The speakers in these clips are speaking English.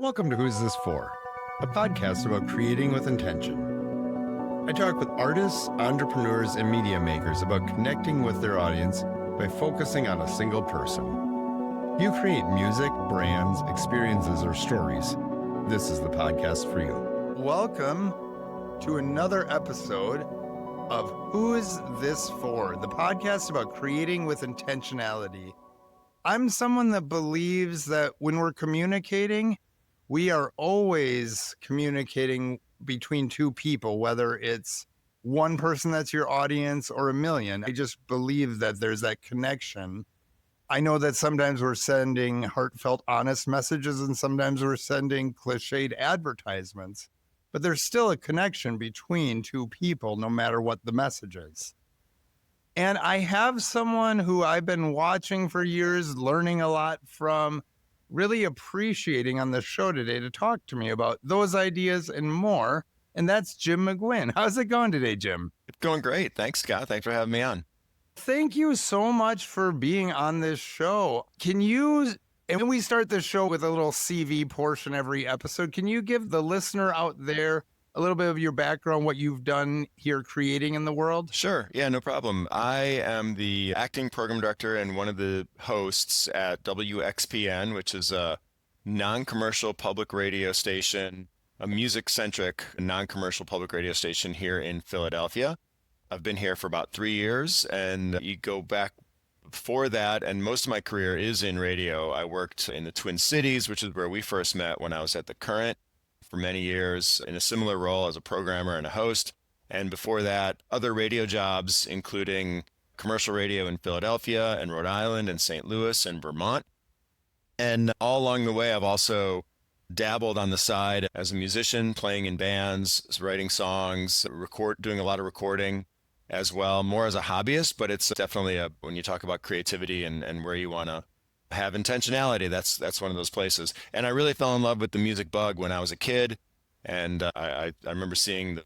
Welcome to Who's This For? A podcast about creating with intention. I talk with artists, entrepreneurs, and media makers about connecting with their audience by focusing on a single person. You create music, brands, experiences, or stories. This is the podcast for you. Welcome to another episode of Who's This For? The podcast about creating with intentionality. I'm someone that believes that when we're communicating, we are always communicating between two people, whether it's one person that's your audience or a million. I just believe that there's that connection. I know that sometimes we're sending heartfelt, honest messages, and sometimes we're sending cliched advertisements, but there's still a connection between two people, no matter what the message is. And I have someone who I've been watching for years, learning a lot from, really appreciating on the show today to talk to me about those ideas and more. And that's Jim McGuinn. How's it going today, Jim? It's going great. Thanks, Scott. Thanks for having me on. Thank you so much for being on this show. And we start the show with a little CV portion every episode. Can you give the listener out there a little bit of your background, what you've done here creating in the world? Sure. Yeah, no problem. I am the acting program director and one of the hosts at WXPN, which is a non-commercial public radio station, a music-centric non-commercial public radio station here in Philadelphia. I've been here for about 3 years, and you go back before that, and most of my career is in radio. I worked in the Twin Cities, which is where we first met when I was at The Current for many years in a similar role as a programmer and a host. And before that, other radio jobs, including commercial radio in Philadelphia and Rhode Island and St. Louis and Vermont. And all along the way, I've also dabbled on the side as a musician, playing in bands, writing songs, doing a lot of recording as well, more as a hobbyist, but it's definitely when you talk about creativity and where you want to have intentionality, that's one of those places. And I really fell in love with the music bug when I was a kid. And I remember seeing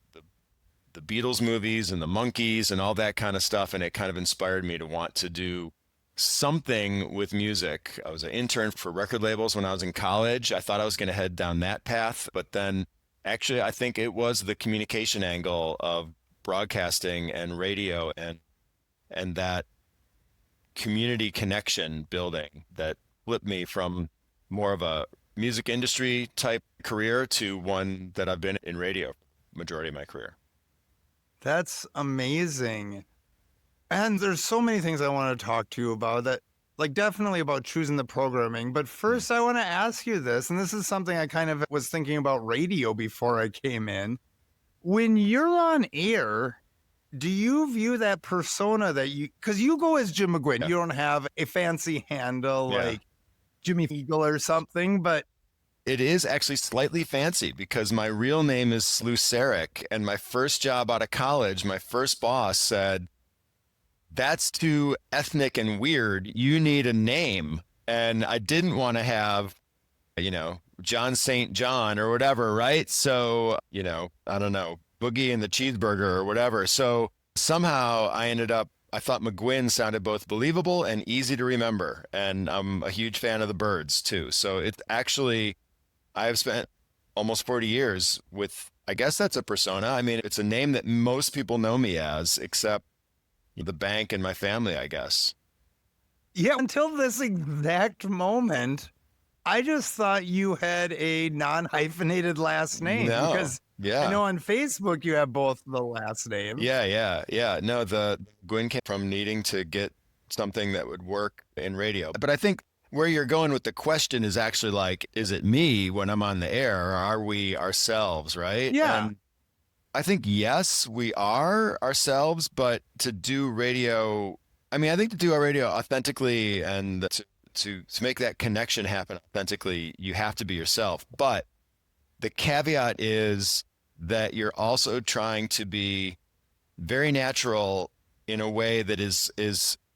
the Beatles movies and the Monkees and all that kind of stuff. And it kind of inspired me to want to do something with music. I was an intern for record labels when I was in college. I thought I was going to head down that path, but then actually I think it was the communication angle of broadcasting and radio and that community connection building that flipped me from more of a music industry type career to one that I've been in radio majority of my career. That's amazing. And there's so many things I want to talk to you about that, like definitely about choosing the programming. But first I want to ask you this, and this is something I kind of was thinking about radio before I came in. When you're on air, do you view that persona that because you go as Jim McGuinn, You don't have a fancy handle like Jimmy Eagle or something, but it is actually slightly fancy because my real name is Sluceric, and my first job out of college, my first boss said, "That's too ethnic and weird. You need a name." And I didn't want to have, John St. John or whatever, right? So, I don't know, Boogie and the Cheeseburger or whatever. So somehow I thought McGuinn sounded both believable and easy to remember. And I'm a huge fan of the Byrds too. So it's actually, I have spent almost 40 years with, I guess that's a persona. I mean, it's a name that most people know me as, except the bank and my family, I guess. Yeah, until this exact moment, I just thought you had a non-hyphenated last name. No. Because I know on Facebook you have both the last names. Yeah. No, the Gwyn came from needing to get something that would work in radio. But I think where you're going with the question is actually like, is it me when I'm on the air, or are we ourselves, right? Yeah. And I think, yes, we are ourselves, but to do radio, I think to do our radio authentically and to make that connection happen authentically, you have to be yourself. But the caveat is that you're also trying to be very natural in a way that is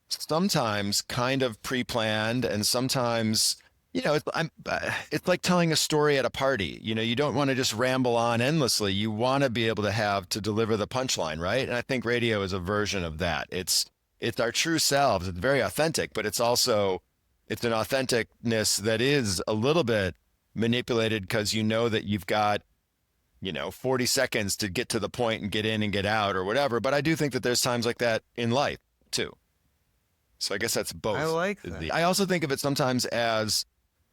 sometimes kind of pre-planned, and sometimes, it's like telling a story at a party. You don't want to just ramble on endlessly. You want to be able to deliver the punchline, right? And I think radio is a version of that. It's our true selves. It's very authentic, but it's an authenticness that is a little bit manipulated because you know that you've got, 40 seconds to get to the point and get in and get out or whatever. But I do think that there's times like that in life too. So I guess that's both. I like that. I also think of it sometimes as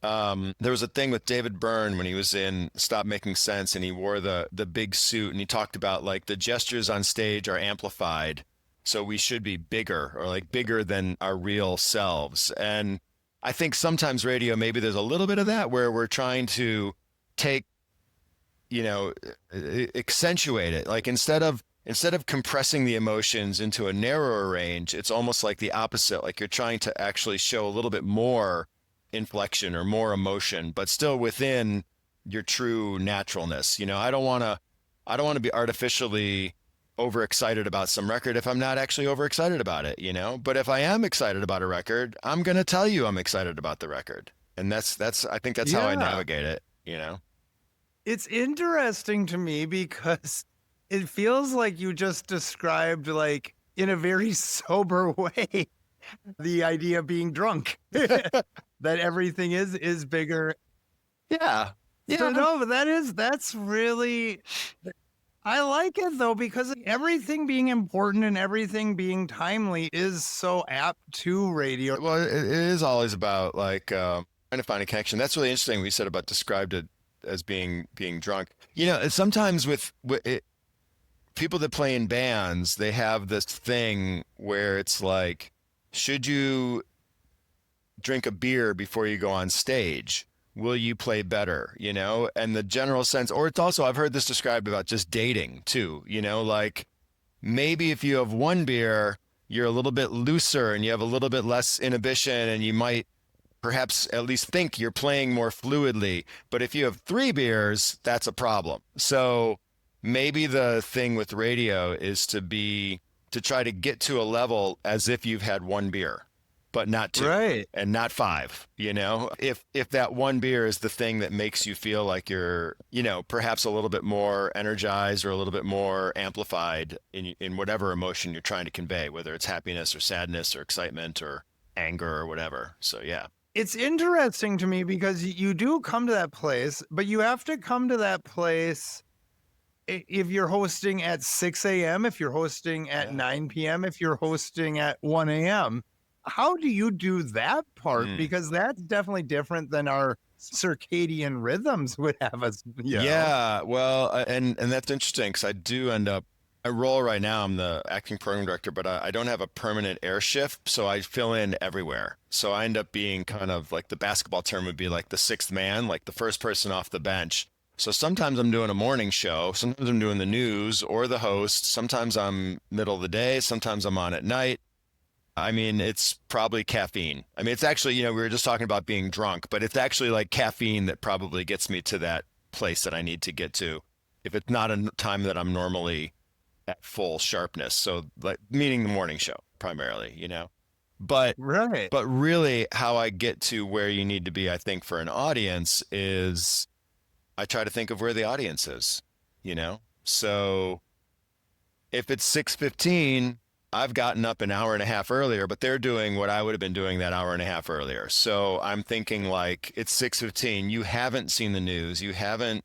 there was a thing with David Byrne when he was in Stop Making Sense, and he wore the big suit, and he talked about like the gestures on stage are amplified, so we should be bigger, or like bigger than our real selves. And I think sometimes radio, maybe there's a little bit of that where we're trying to take, accentuate it. Like instead of compressing the emotions into a narrower range, it's almost like the opposite. Like you're trying to actually show a little bit more inflection or more emotion, but still within your true naturalness. I don't want to be artificially overexcited about some record if I'm not actually overexcited about it, But if I am excited about a record, I'm going to tell you I'm excited about the record. And I think that's how I navigate it, It's interesting to me because it feels like you just described, like, in a very sober way, the idea of being drunk, that everything is bigger. Yeah. Yeah. So, no, but that's really, I like it though, because everything being important and everything being timely is so apt to radio. Well, it is always about like trying to find a connection. That's really interesting. What you said about described it as being drunk. Sometimes with it, people that play in bands, they have this thing where it's like, should you drink a beer before you go on stage? Will you play better? And the general sense, or it's also, I've heard this described about just dating too, like maybe if you have one beer, you're a little bit looser and you have a little bit less inhibition, and you might perhaps at least think you're playing more fluidly. But if you have 3 beers, that's a problem. So maybe the thing with radio is to try to get to a level as if you've had 1 beer, but not 2, right, and not 5, if that 1 beer is the thing that makes you feel like you're, perhaps a little bit more energized or a little bit more amplified in whatever emotion you're trying to convey, whether it's happiness or sadness or excitement or anger or whatever. So, yeah. It's interesting to me because you do come to that place, but you have to come to that place if you're hosting at 6 a.m., if you're hosting at 9 p.m., if you're hosting at 1 a.m. How do you do that part? Because that's definitely different than our circadian rhythms would have us. Yeah, well, and that's interesting because I roll right now. I'm the acting program director, but I don't have a permanent air shift, so I fill in everywhere. So I end up being kind of like, the basketball term would be like the 6th man, like the first person off the bench. So sometimes I'm doing a morning show, sometimes I'm doing the news or the host, sometimes I'm middle of the day, sometimes I'm on at night. I mean, it's probably caffeine. I mean, it's actually, we were just talking about being drunk, but it's actually like caffeine that probably gets me to that place that I need to get to, if it's not a time that I'm normally at full sharpness. So like, meaning the morning show primarily, but Right. But really how I get to where you need to be, I think, for an audience is I try to think of where the audience is, So if it's 6:15, I've gotten up an hour and a half earlier, but they're doing what I would have been doing that hour and a half earlier. So I'm thinking like, it's 6:15. You haven't seen the news. You haven't,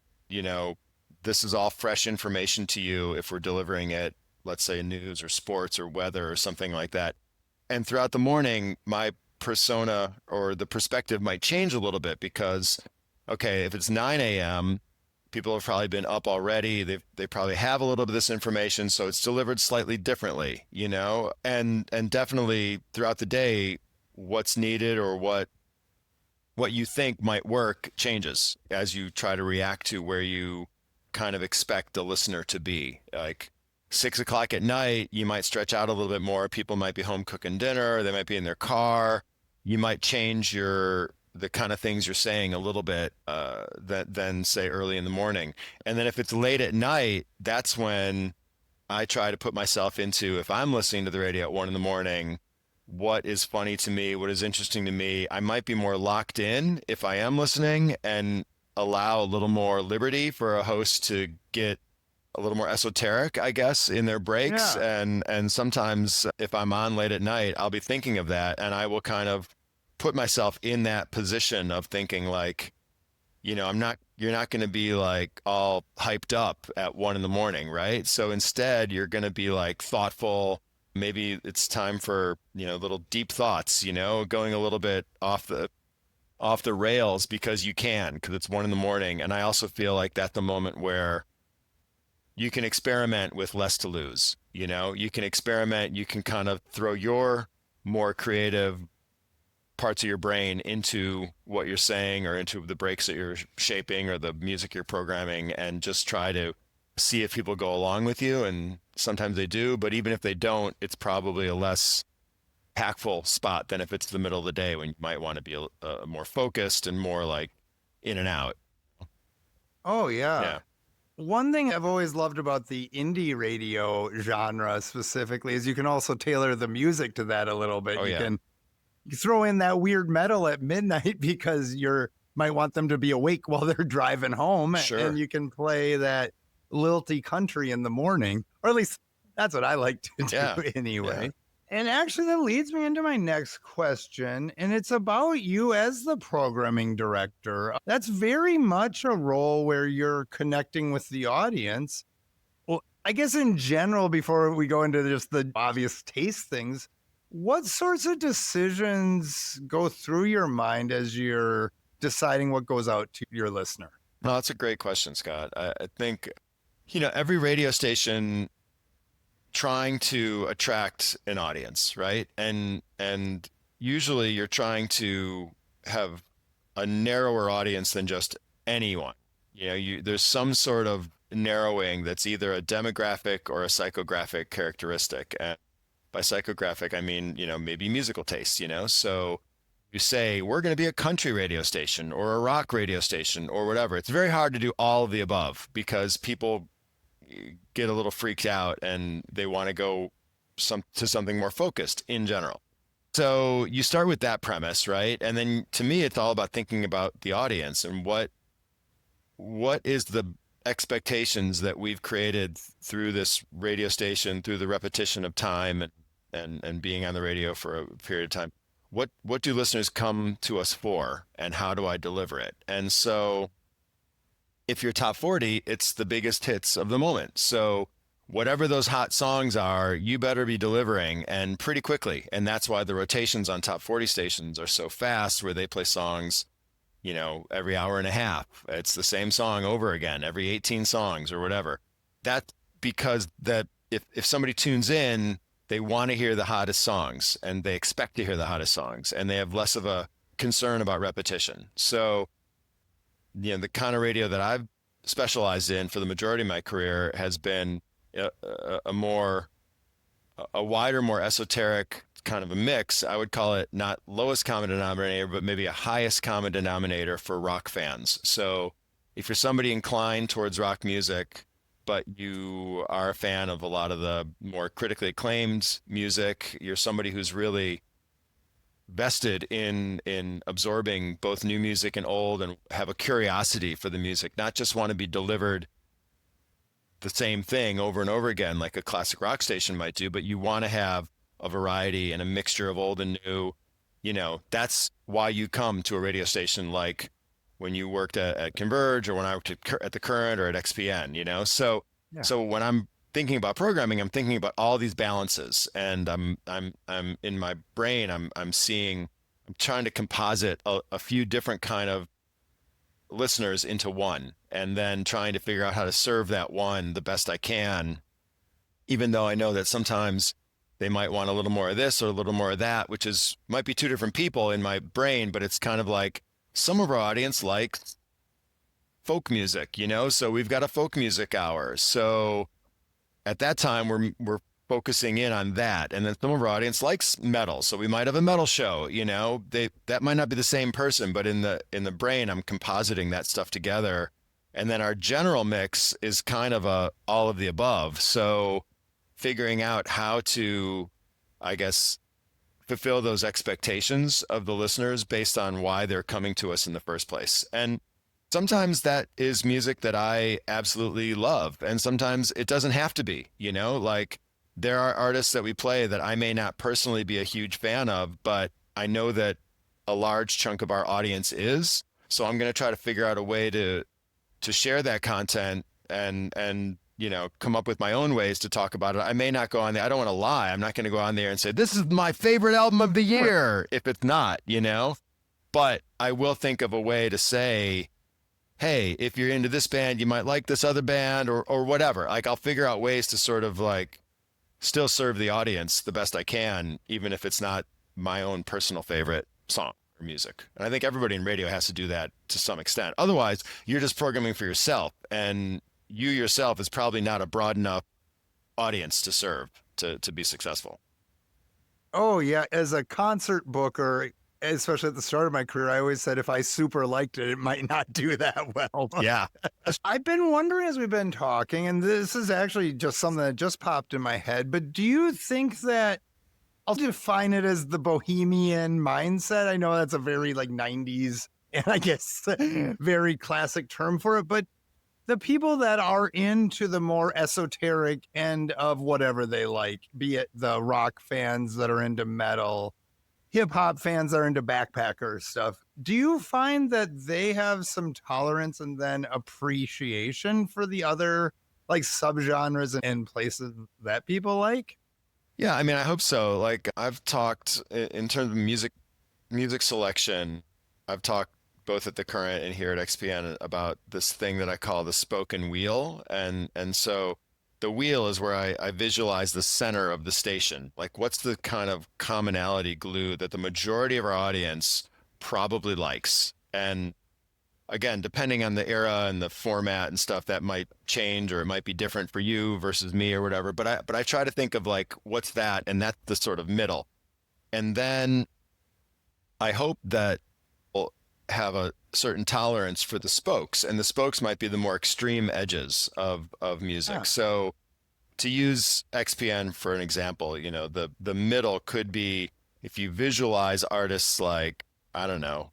this is all fresh information to you if we're delivering it, let's say news or sports or weather or something like that. And throughout the morning, my persona or the perspective might change a little bit because, okay, if it's 9 a.m., people have probably been up already. They probably have a little bit of this information, so it's delivered slightly differently, and definitely throughout the day, what's needed or what you think might work changes as you try to react to where you kind of expect the listener to be. Like 6 o'clock at night, you might stretch out a little bit more. People might be home cooking dinner. They might be in their car. You might change the kind of things you're saying a little bit than say early in the morning. And then if it's late at night, that's when I try to put myself into, if I'm listening to the radio at 1 in the morning, what is funny to me, what is interesting to me. I might be more locked in if I am listening, and allow a little more liberty for a host to get a little more esoteric, I guess, in their breaks. Yeah. And sometimes if I'm on late at night, I'll be thinking of that, and I will kind of put myself in that position of thinking like, you're not going to be like all hyped up at 1 a.m, right? So instead you're going to be like thoughtful. Maybe it's time for, little deep thoughts, going a little bit off the rails because because it's 1 a.m. And I also feel like that's the moment where you can experiment with less to lose. You can experiment, you can kind of throw your more creative parts of your brain into what you're saying or into the breaks that you're shaping or the music you're programming, and just try to see if people go along with you. And sometimes they do, but even if they don't, it's probably a less impactful spot than if it's the middle of the day when you might want to be more focused and more like in and out. Oh, yeah. Yeah. One thing I've always loved about the indie radio genre specifically is you can also tailor the music to that a little bit. Oh, You yeah. can throw in that weird metal at midnight because might want them to be awake while they're driving home. Sure. And you can play that lilty country in the morning, or at least that's what I like to do Yeah. anyway. Yeah. And actually, that leads me into my next question. And it's about you as the programming director. That's very much a role where you're connecting with the audience. Well, I guess in general, before we go into just the obvious taste things, what sorts of decisions go through your mind as you're deciding what goes out to your listener? No, that's a great question, Scott. I think, every radio station trying to attract an audience, right? And usually you're trying to have a narrower audience than just anyone. There's some sort of narrowing that's either a demographic or a psychographic characteristic. And by psychographic, I mean, maybe musical taste, So you say, we're going to be a country radio station or a rock radio station or whatever. It's very hard to do all of the above because people get a little freaked out and they want to go to something more focused in general. So you start with that premise, right? And then to me, it's all about thinking about the audience and what is the expectations that we've created through this radio station, through the repetition of time and being on the radio for a period of time. What do listeners come to us for, and how do I deliver it? And so if you're top 40, it's the biggest hits of the moment. So whatever those hot songs are, you better be delivering, and pretty quickly. And that's why the rotations on top 40 stations are so fast, where they play songs, every hour and a half. It's the same song over again, every 18 songs or whatever. That's because that if somebody tunes in, they want to hear the hottest songs, and they expect to hear the hottest songs, and they have less of a concern about repetition. So the kind of radio that I've specialized in for the majority of my career has been a wider, more esoteric kind of a mix. I would call it not lowest common denominator, but maybe a highest common denominator for rock fans. So if you're somebody inclined towards rock music, but you are a fan of a lot of the more critically acclaimed music, you're somebody who's really vested in absorbing both new music and old, and have a curiosity for the music, not just want to be delivered the same thing over and over again like a classic rock station might do, but you want to have a variety and a mixture of old and new. That's why you come to a radio station, like when you worked at Converge, or when I worked at the Current or at XPN. So Yeah. So when I'm thinking about programming, I'm thinking about all these balances, and I'm in my brain, I'm trying to composite a few different kind of listeners into one, and then trying to figure out how to serve that one the best I can, even though I know that sometimes they might want a little more of this or a little more of that, which might be two different people in my brain, but it's kind of like some of our audience likes folk music, so we've got a folk music hour. So at that time, we're focusing in on that. And then some of our audience likes metal, so we might have a metal show. That might not be the same person, but in the brain, I'm compositing that stuff together. And then our general mix is kind of all of the above. So figuring out how to, I guess, fulfill those expectations of the listeners based on why they're coming to us in the first place. And sometimes that is music that I absolutely love, and sometimes it doesn't have to be. Like there are artists that we play that I may not personally be a huge fan of, but I know that a large chunk of our audience is. So I'm going to try to figure out a way to share that content and come up with my own ways to talk about it. I may not go on there. I don't want to lie. I'm not going to go on there and say, this is my favorite album of the year, if it's not, but I will think of a way to say, hey, if you're into this band, you might like this other band or whatever. Like I'll figure out ways to sort of like still serve the audience the best I can, even if it's not my own personal favorite song or music. And I think everybody in radio has to do that to some extent. Otherwise, you're just programming for yourself, and you yourself is probably not a broad enough audience to serve to be successful. Oh yeah, as a concert booker, especially at the start of my career, I always said if I super liked it, it might not do that well. Yeah. I've been wondering as we've been talking, and this is actually just something that just popped in my head, but do you think that, I'll define it as the bohemian mindset. I know that's a very like 90s and I guess very classic term for it, but the people that are into the more esoteric end of whatever they like, be it the rock fans that are into metal, hip hop fans that are into backpacker stuff, do you find that they have some tolerance and then appreciation for the other like subgenres and places that people like? Yeah, I mean, I hope so. Like I've talked in terms of music selection, I've talked both at the Current and here at XPN about this thing that I call the spoken wheel. And so the wheel is where I visualize the center of the station. Like what's the kind of commonality glue that the majority of our audience probably likes? And again, depending on the era and the format and stuff, that might change, or it might be different for you versus me or whatever. But I try to think of like, what's that? And that's the sort of middle. And then I hope that we'll have a certain tolerance for the spokes, and the spokes might be the more extreme edges of music. Yeah. So to use XPN for an example, the middle could be, if you visualize artists like, I don't know,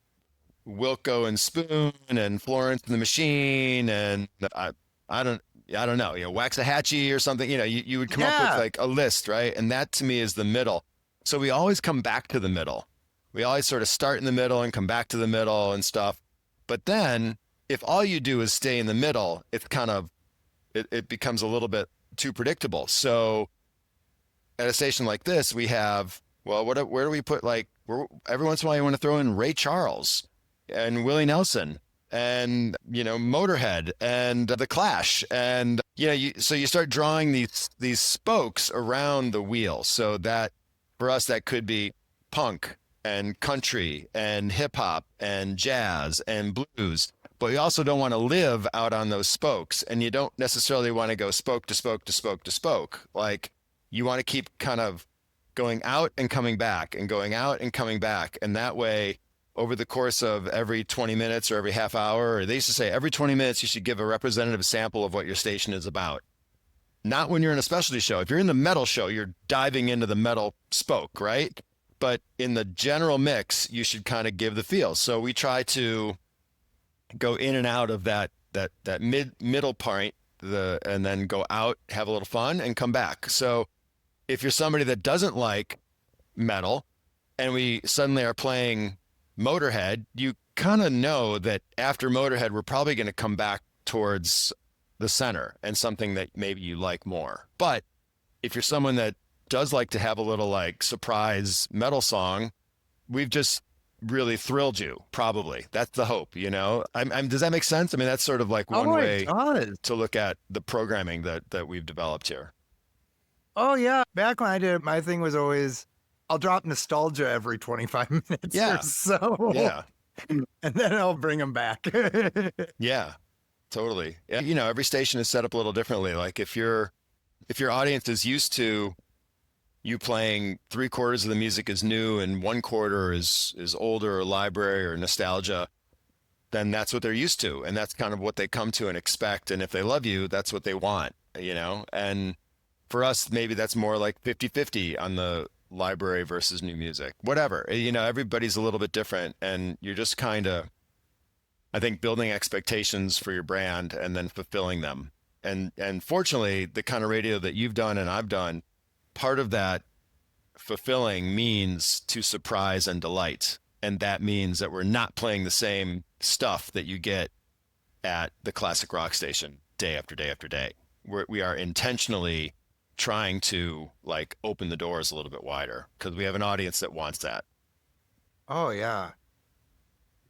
Wilco and Spoon and Florence and the Machine, and I don't know, Waxahachie or something, you would come up with like a list, right? And that to me is the middle. So we always come back to the middle. We always sort of start in the middle and come back to the middle and stuff. But then if all you do is stay in the middle, it's kind of, it becomes a little bit too predictable. So at a station like this, we have, well, where do we put, like, every once in a while you want to throw in Ray Charles and Willie Nelson and, Motorhead and The Clash. And, so you start drawing these spokes around the wheel. So that for us, that could be punk and country and hip hop and jazz and blues. But you also don't want to live out on those spokes, and you don't necessarily want to go spoke to spoke to spoke to spoke. Like you want to keep kind of going out and coming back and going out and coming back. And that way, over the course of every 20 minutes or every half hour, or they used to say every 20 minutes, you should give a representative sample of what your station is about. Not when you're in a specialty show. If you're in the metal show, you're diving into the metal spoke, right? But in the general mix, you should kind of give the feel. So we try to go in and out of that middle point, and then go out, have a little fun, and come back. So if you're somebody that doesn't like metal, and we suddenly are playing Motorhead, you kind of know that after Motorhead, we're probably going to come back towards the center and something that maybe you like more. But if you're someone that does like to have a little like surprise metal song, we've just really thrilled you, probably. That's the hope, does that make sense? I mean, that's sort of like one way to look at the programming that we've developed here. Oh yeah. Back when I did it, my thing was always, I'll drop nostalgia every 25 minutes or so. Yeah. And then I'll bring them back. Yeah, totally. Yeah. Every station is set up a little differently. Like if your audience is used to you playing 3/4 of the music is new and 1/4 is older or library or nostalgia, then that's what they're used to. And that's kind of what they come to and expect. And if they love you, that's what they want, and for us, maybe that's more like 50-50 on the library versus new music, whatever, everybody's a little bit different, and you're just kind of, I think, building expectations for your brand and then fulfilling them. And fortunately, the kind of radio that you've done and I've done, part of that fulfilling means to surprise and delight. And that means that we're not playing the same stuff that you get at the classic rock station day after day after day. We are intentionally trying to like open the doors a little bit wider because we have an audience that wants that. Oh yeah.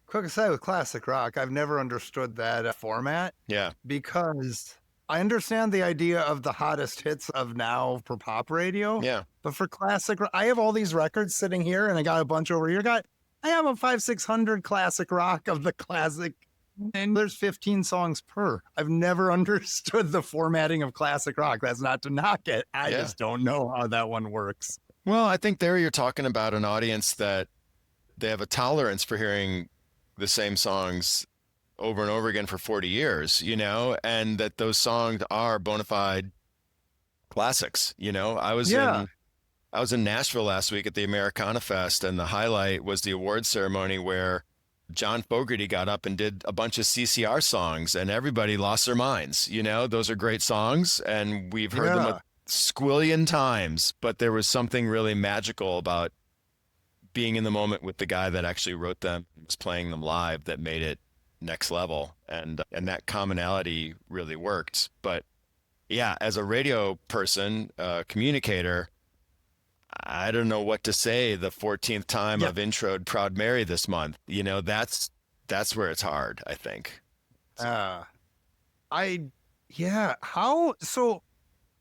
Quick aside with classic rock, I've never understood that format. Yeah. Because I understand the idea of the hottest hits of now for pop radio. Yeah. But for classic, I have all these records sitting here, and I got a bunch over here. I have a 500-600 classic rock of the classic, and there's 15 songs per. I've never understood the formatting of classic rock. That's not to knock it. I just don't know how that one works. Well, I think there you're talking about an audience that they have a tolerance for hearing the same songs over and over again for 40 years, you know, and that those songs are bona fide classics. You know, I was in Nashville last week at the Americana Fest, and the highlight was the awards ceremony where John Fogerty got up and did a bunch of CCR songs, and everybody lost their minds. You know, those are great songs, and we've heard them a squillion times, but there was something really magical about being in the moment with the guy that actually wrote them, was playing them live, that made it next level. And that commonality really worked. But yeah, as a radio person, communicator, I don't know what to say the 14th time I've introed Proud Mary this month. You know, that's where it's hard, I think. So I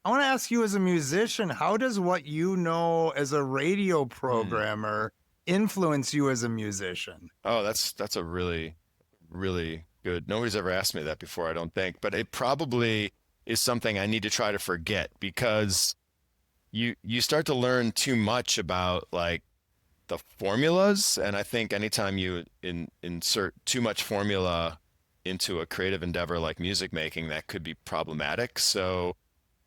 want to ask you as a musician, how does what you know as a radio programmer influence you as a musician? Oh, that's a really, really good. Nobody's ever asked me that before, I don't think, but it probably is something I need to try to forget, because you start to learn too much about like the formulas. And I think anytime you insert too much formula into a creative endeavor like music making, that could be problematic. So,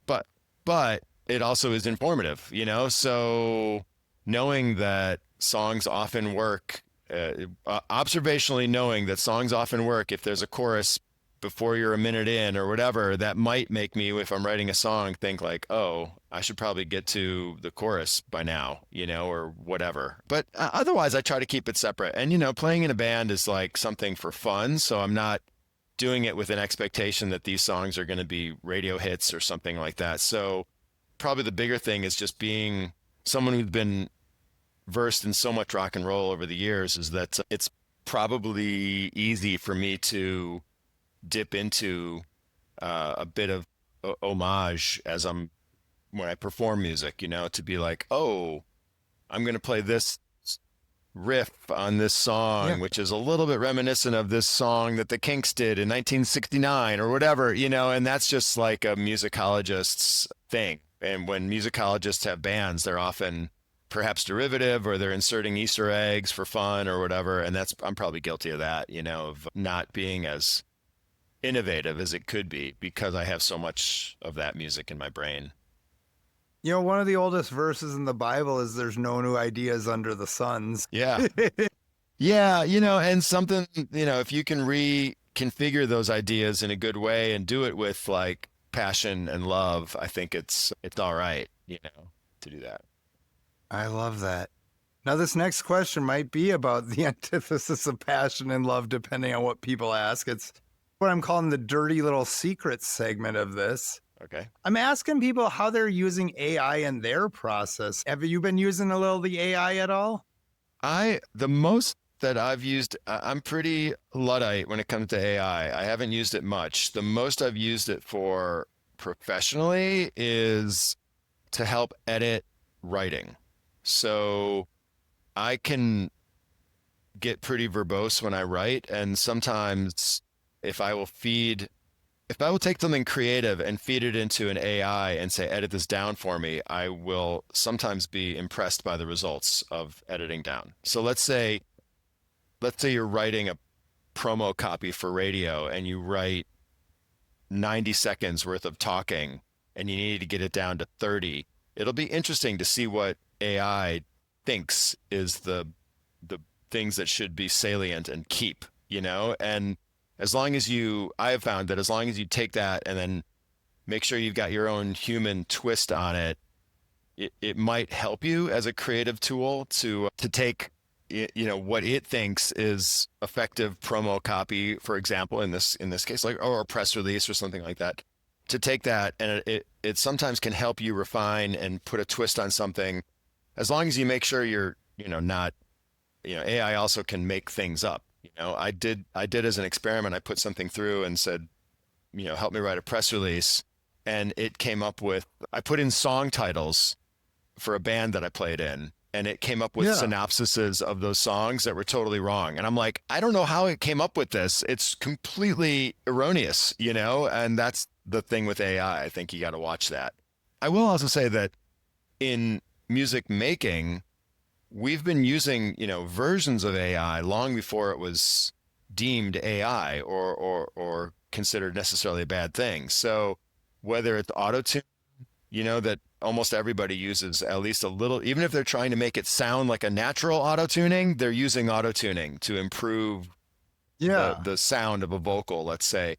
but it also is informative, you know? So knowing that songs often work, observationally knowing that songs often work if there's a chorus before you're a minute in or whatever, that might make me, if I'm writing a song, think like, oh, I should probably get to the chorus by now, you know, or whatever. But otherwise I try to keep it separate. And, you know, playing in a band is like something for fun. So I'm not doing it with an expectation that these songs are going to be radio hits or something like that. So probably the bigger thing is just being someone who's been versed in so much rock and roll over the years, is that it's probably easy for me to dip into a bit of homage when I perform music, you know, to be like, oh, I'm going to play this riff on this song, which is a little bit reminiscent of this song that the Kinks did in 1969 or whatever, you know, and that's just like a musicologist's thing. And when musicologists have bands, they're often perhaps derivative, or they're inserting Easter eggs for fun or whatever. And I'm probably guilty of that, you know, of not being as innovative as it could be because I have so much of that music in my brain. You know, one of the oldest verses in the Bible is there's no new ideas under the suns. Yeah. Yeah. You know, and something, you know, if you can reconfigure those ideas in a good way and do it with like passion and love, I think it's all right, you know, to do that. I love that. Now, this next question might be about the antithesis of passion and love, depending on what people ask. It's what I'm calling the dirty little secrets segment of this. Okay. I'm asking people how they're using AI in their process. Have you been using a little of the AI at all? The most that I've used, I'm pretty Luddite when it comes to AI. I haven't used it much. The most I've used it for professionally is to help edit writing. So I can get pretty verbose when I write. And sometimes if I will take something creative and feed it into an AI and say, edit this down for me, I will sometimes be impressed by the results of editing down. So let's say you're writing a promo copy for radio and you write 90 seconds worth of talking and you need to get it down to 30. It'll be interesting to see what AI thinks is the things that should be salient and keep, you know? And I have found that as long as you take that and then make sure you've got your own human twist on it, it might help you as a creative tool to take, what it thinks is effective promo copy, for example, in this case, like, or a press release or something like that, to take that, and it sometimes can help you refine and put a twist on something, as long as you make sure you're, not, AI also can make things up. I did as an experiment, I put something through and said, help me write a press release, and it came up with, I put in song titles for a band that I played in, and it came up with synopsises of those songs that were totally wrong. And I'm like, I don't know how it came up with this. It's completely erroneous, and that's the thing with AI. I think you got to watch that. I will also say that in music making, we've been using, versions of AI long before it was deemed AI or considered necessarily a bad thing. So whether it's auto-tune, that almost everybody uses at least a little, even if they're trying to make it sound like a natural auto-tuning, they're using auto-tuning to improve the sound of a vocal, let's say.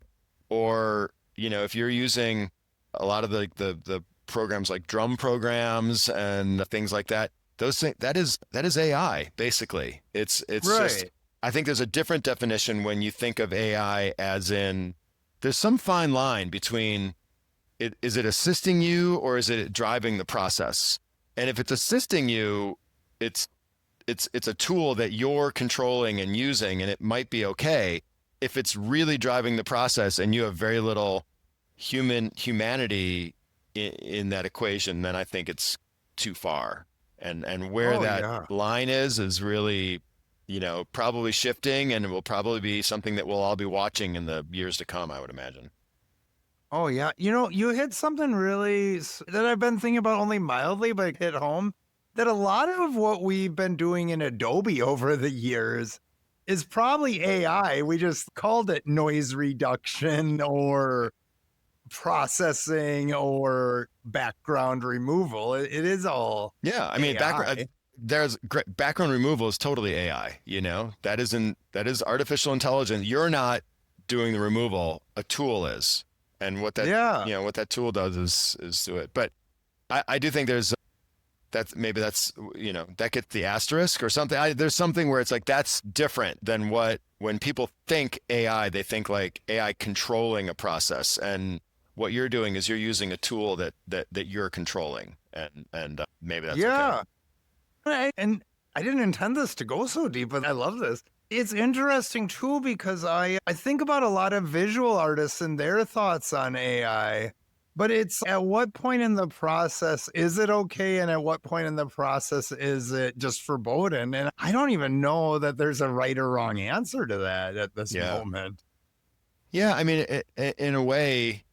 Or, if you're using a lot of the programs like drum programs and things like that, those things, that is AI, basically. It's right. Just, I think there's a different definition when you think of AI, as in there's some fine line between is it assisting you or is it driving the process? And if it's assisting you, it's a tool that you're controlling and using, and it might be okay. If it's really driving the process and you have very little humanity in that equation, then I think it's too far. And where that line is really, probably shifting, and it will probably be something that we'll all be watching in the years to come, I would imagine. Oh, yeah. You hit something really that I've been thinking about only mildly, but hit home, that a lot of what we've been doing in Adobe over the years is probably AI. We just called it noise reduction or processing or background removal. It is all I mean, AI. Background removal is totally AI. That is artificial intelligence. You're not doing the removal, a tool is. And what that what that tool does is do it. But I do think there's that gets the asterisk or something. There's something where it's like, that's different than when people think AI, they think like AI controlling a process, and what you're doing is you're using a tool that you're controlling, and maybe that's okay. And I didn't intend this to go so deep, but I love this. It's interesting too, because I think about a lot of visual artists and their thoughts on AI, but it's at what point in the process is it okay, and at what point in the process is it just forbidden? And I don't even know that there's a right or wrong answer to that at this moment. Yeah, I mean, in a way,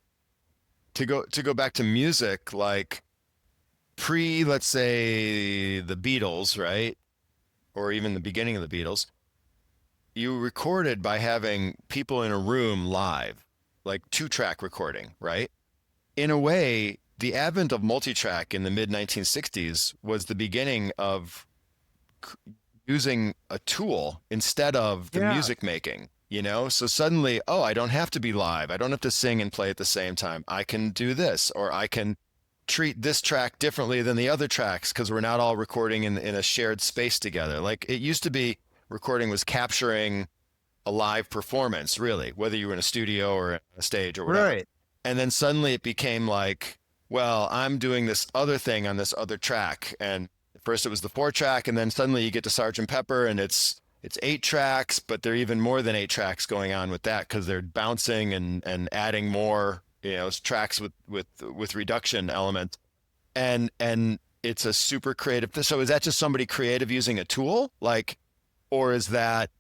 to go back to music, like let's say the Beatles, right? Or even the beginning of the Beatles, you recorded by having people in a room live, like 2-track recording, right? In a way, the advent of multi-track in the mid 1960s was the beginning of using a tool instead of the music making, So suddenly, I don't have to be live. I don't have to sing and play at the same time. I can do this, or I can treat this track differently than the other tracks because we're not all recording in a shared space together. Like it used to be, recording was capturing a live performance, really, whether you were in a studio or a stage or whatever. Right. And then suddenly it became like, well, I'm doing this other thing on this other track. And first it was the 4-track, and then suddenly you get to Sgt. Pepper and it's 8 tracks, but there are even more than 8 tracks going on with that, because they're bouncing and adding more, tracks with reduction elements. And it's a super creative. So is that just somebody creative using a tool? Or is that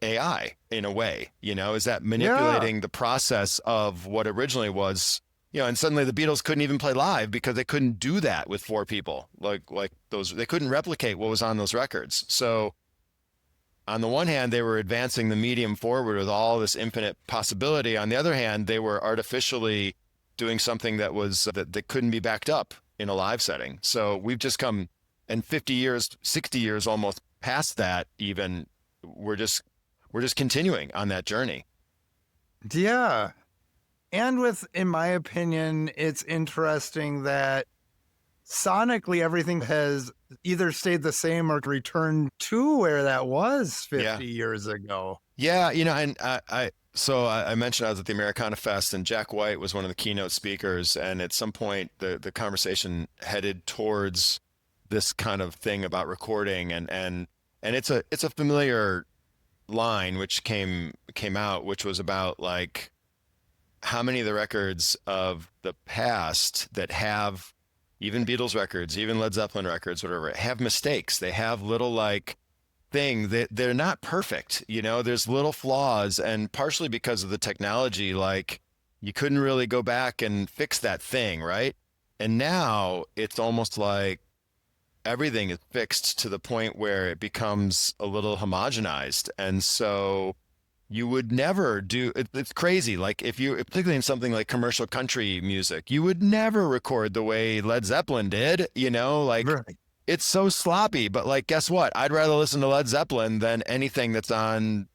AI in a way, is that manipulating the process of what originally was, and suddenly the Beatles couldn't even play live because they couldn't do that with 4 people. Like they couldn't replicate what was on those records. So on the one hand, they were advancing the medium forward with all this infinite possibility. On the other hand, they were artificially doing something that was that couldn't be backed up in a live setting. So we've just come, and 50 years, 60 years almost past that, even we're just continuing on that journey. Yeah. And in my opinion, it's interesting that sonically everything has either stayed the same or returned to where that was 50 Yeah. years ago. Yeah, and I mentioned I was at the Americana Fest, and Jack White was one of the keynote speakers, and at some point the conversation headed towards this kind of thing about recording, and it's a familiar line which came out, which was about like how many of the records of the past that have, even Beatles records, even Led Zeppelin records, whatever, have mistakes. They have little like thing that they're not perfect. There's little flaws, and partially because of the technology, like you couldn't really go back and fix that thing, right? And now it's almost like everything is fixed to the point where it becomes a little homogenized. And so you would never do it's crazy. Like if you, particularly in something like commercial country music, you would never record the way Led Zeppelin did, like Right. it's so sloppy. But like, guess what? I'd rather listen to Led Zeppelin than anything that's on,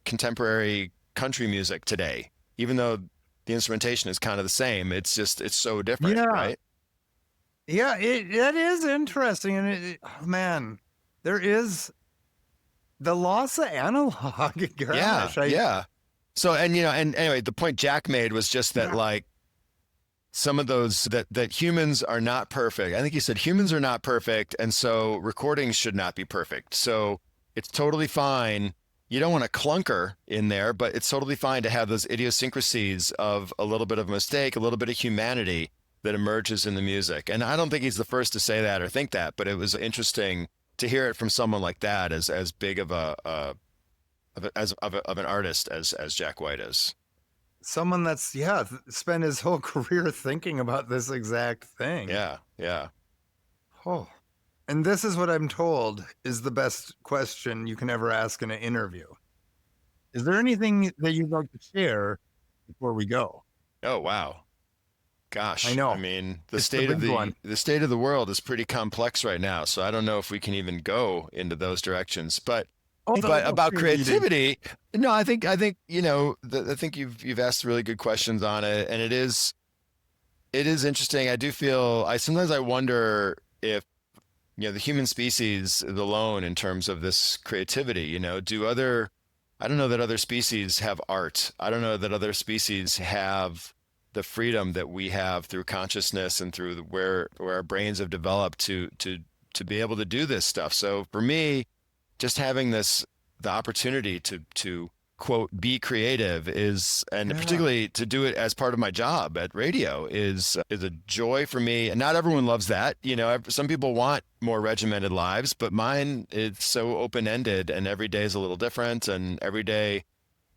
contemporary country music today, even though the instrumentation is kind of the same. It's so different, Yeah. right? Yeah, that is interesting. And man, there is the loss of analog. Gosh, Yeah. So, and anyway, the point Jack made was just that like some of those that humans are not perfect. I think he said humans are not perfect, and so recordings should not be perfect. So it's totally fine. You don't want a clunker in there, but it's totally fine to have those idiosyncrasies of a little bit of a mistake, a little bit of humanity that emerges in the music. And I don't think he's the first to say that or think that, but it was interesting to hear it from someone like that, as big of an artist as Jack White is. someone that's spent his whole career thinking about this exact thing. Yeah. Oh, and this is what I'm told is the best question you can ever ask in an interview. Is there anything that you'd like to share before we go? Oh, wow. Gosh, I know. I mean, the It's the state of big one. the state of the world is pretty complex right now, so I don't know if we can even go into those directions. But about creativity, no, I think I think you've asked really good questions on it, and it is interesting. I do feel sometimes I wonder if the human species is alone in terms of this creativity. I don't know that other species have art. I don't know that other species have the freedom that we have through consciousness and through where our brains have developed to be able to do this stuff. So for me, just having the opportunity to quote be creative and particularly to do it as part of my job at radio is a joy for me. And not everyone loves that. Some people want more regimented lives, but mine is so open-ended, and every day is a little different, and every day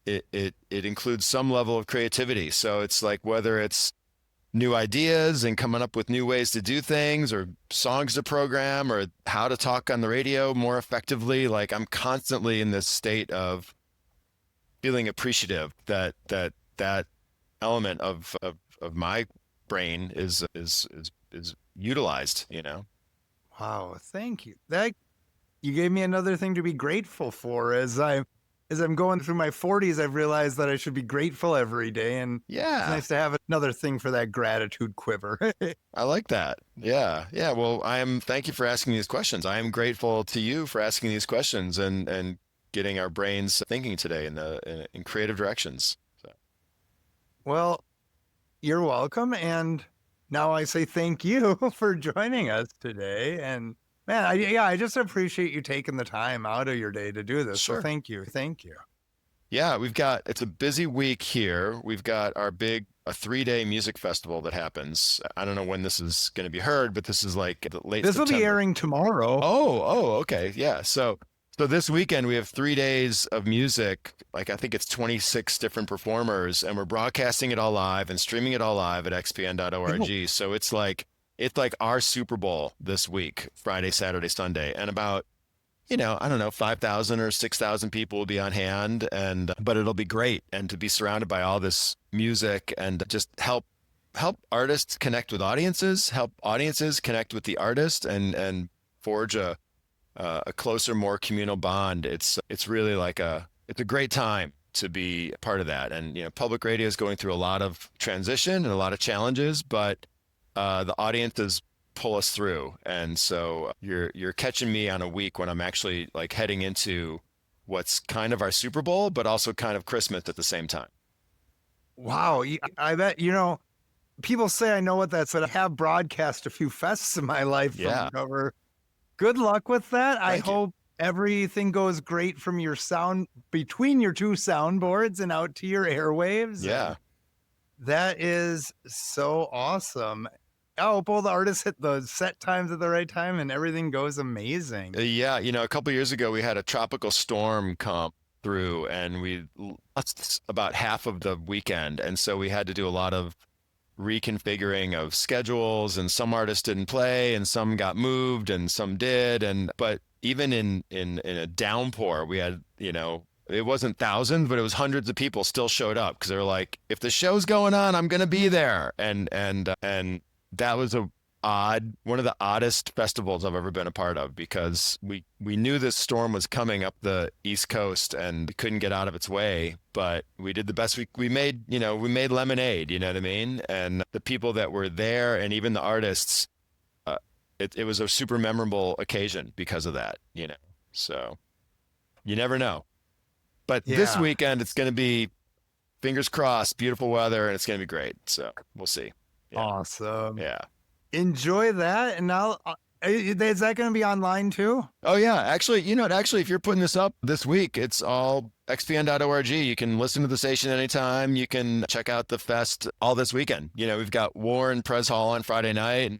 it includes some level of creativity. So it's like whether it's new ideas and coming up with new ways to do things, or songs to program, or how to talk on the radio more effectively, like I'm constantly in this state of feeling appreciative that element of my brain is utilized. Wow, thank you. That you gave me another thing to be grateful for. As I'm going through my 40s, I've realized that I should be grateful every day, and it's nice to have another thing for that gratitude quiver. I like that. Yeah. Well, thank you for asking these questions. I am grateful to you for asking these questions and getting our brains thinking today in creative directions. So. Well, you're welcome. And now I say thank you for joining us today. And man, I just appreciate you taking the time out of your day to do this. Sure. So thank you. Yeah, it's a busy week here. We've got a 3-day music festival that happens. I don't know when this is going to be heard, but this is like late This September. will be airing tomorrow. Oh, okay. Yeah. So this weekend we have 3 days of music. Like I think it's 26 different performers, and we're broadcasting it all live and streaming it all live at xpn.org. So it's like our Super Bowl this week, Friday, Saturday, Sunday, and about, I don't know, 5,000 or 6,000 people will be on hand, but it'll be great. And to be surrounded by all this music and just help artists connect with audiences, help audiences connect with the artist, and forge a closer, more communal bond. It's really it's a great time to be a part of that. And, public radio is going through a lot of transition and a lot of challenges, but the audience is pull us through. And so you're catching me on a week when I'm actually like heading into what's kind of our Super Bowl, but also kind of Christmas at the same time. Wow. I bet, people say I know what that's, but I have broadcast a few fests in my life Yeah. from cover. Good luck with that. I Thank you. hope everything goes great from your sound between your two soundboards and out to your airwaves. Yeah. That is so awesome. I hope all the artists hit the set times at the right time and everything goes amazing. Yeah. A couple years ago, we had a tropical storm come through and we lost about half of the weekend. And so we had to do a lot of reconfiguring of schedules, and some artists didn't play and some got moved and some did. But even in a downpour, we had, it wasn't thousands, but it was hundreds of people still showed up because they were like, if the show's going on, I'm going to be there. And that was one of the oddest festivals I've ever been a part of, because we knew this storm was coming up the East Coast and we couldn't get out of its way, but we did the best we made, we made lemonade, you know what I mean? And the people that were there and even the artists, it was a super memorable occasion because of that, so you never know. But this weekend, it's going to be, fingers crossed, beautiful weather, and it's going to be great. So we'll see. Yeah. Awesome. Yeah. Enjoy that. And now, is that going to be online too? Oh, yeah. Actually, if you're putting this up this week, it's all xpn.org. You can listen to the station anytime. You can check out the fest all this weekend. We've got Warren Prez Hall on Friday night, and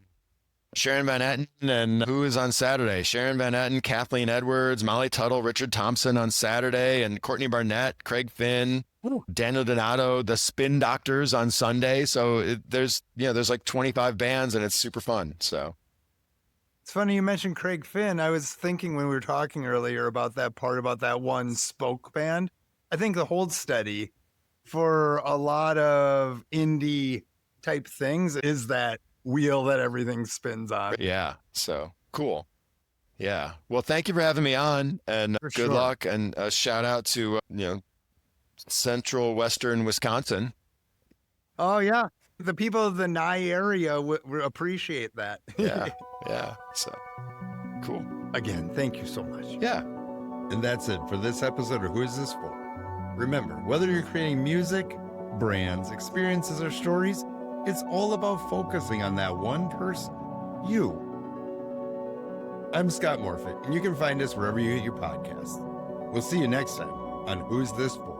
Sharon Van Etten, and who is on Saturday? Sharon Van Etten, Kathleen Edwards, Molly Tuttle, Richard Thompson on Saturday, and Courtney Barnett, Craig Finn, Daniel Donato, the Spin Doctors on Sunday. So there's like 25 bands, and it's super fun. So it's funny you mentioned Craig Finn. I was thinking when we were talking earlier about that part about that one spoke band. I think the Hold Steady for a lot of indie type things is that wheel that everything spins on. Yeah. So cool. Yeah. Well, thank you for having me on, and good luck, and a shout out to, Central Western Wisconsin. Oh yeah. The people of the Nye area would appreciate that. Yeah. Yeah. So cool. Again, thank you so much. Yeah. And that's it for this episode of Who Is This For? Remember, whether you're creating music, brands, experiences, or stories, it's all about focusing on that one person, you. I'm Scott Morfitt, and you can find us wherever you get your podcasts. We'll see you next time on Who's This For?